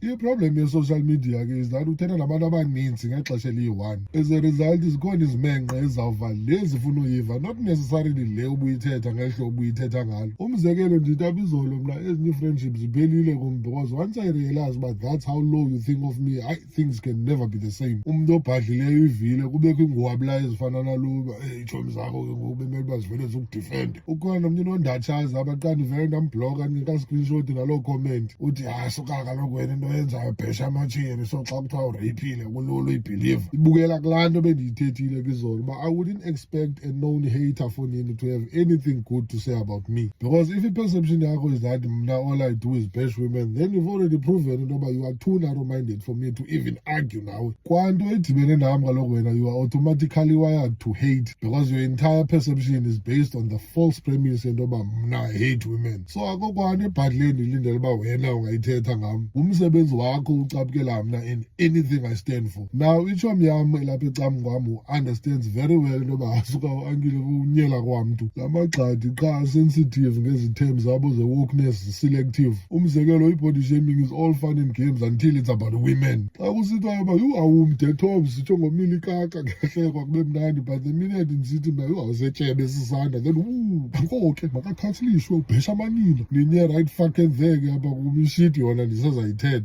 I-problem ye-social media ke is that uthetha nabantu abaninzi ngexesha eliyi-one. As a result zikhona izimenxe ezizawuva le zifuna uyiva, not necessarily le ubuyithetha ngehlo ubuyithetha ngalo. Umzekelo ndithi apha izolo mna ezinye ii-friendships ziphelile kum because once I realize uba that's how low you think of me, things can never be the same. Umntu obhadlileyo ivile kubekho iingwabula ezifana naluba iitshomi zakho ke ngoku bemele uba zivele zikudifende. Ukhona nomnye unondatshaza abaqanda ivele ndambhloka ndinika screenshot ngaloo comment uthi suka kaloku wena into yenzayo bhesha amatshini, so xa kuthiwa ureyphile kulula uyibhiliva. Ibukela kulaa nto bendiyithethile kwizolo uba I wouldn't expect a known hater for nini to have anything good to say about me, because if i-perception yakho is that mna all I do is bash women, then you've already proven into yoba you are too narrow-minded for me to even argue nawe. Kwanto edibene nam kaloku wena you are automatically wired to hate because your entire perception is based on the false premise into yoba mna I hate women. So akho kwanto ebhadle ndilindele uba wena ungayithetha ngam. Ngumsebenzi wakho ucaphukela mna and anything I stand for. Now itshomi yam elapha ecam kwam understands very well into yoba asuka uankile unyela kwamntu. La magxadi qha sensitive ngezi terms zabo ze-wokeness selective. Umzekelo i-body shaming is all fun and games until it's about women. Xa kusithiwa yoba awumde Tom sitsho ngomilikaka ngehlekwa kube mnandi, but the minute ndisithi mna awusetyebe sisanda then ngoko ke makakhathalishwe ubhesha amanina ninye right fucking there ke apha kum ishiti yona ndisezayithetha.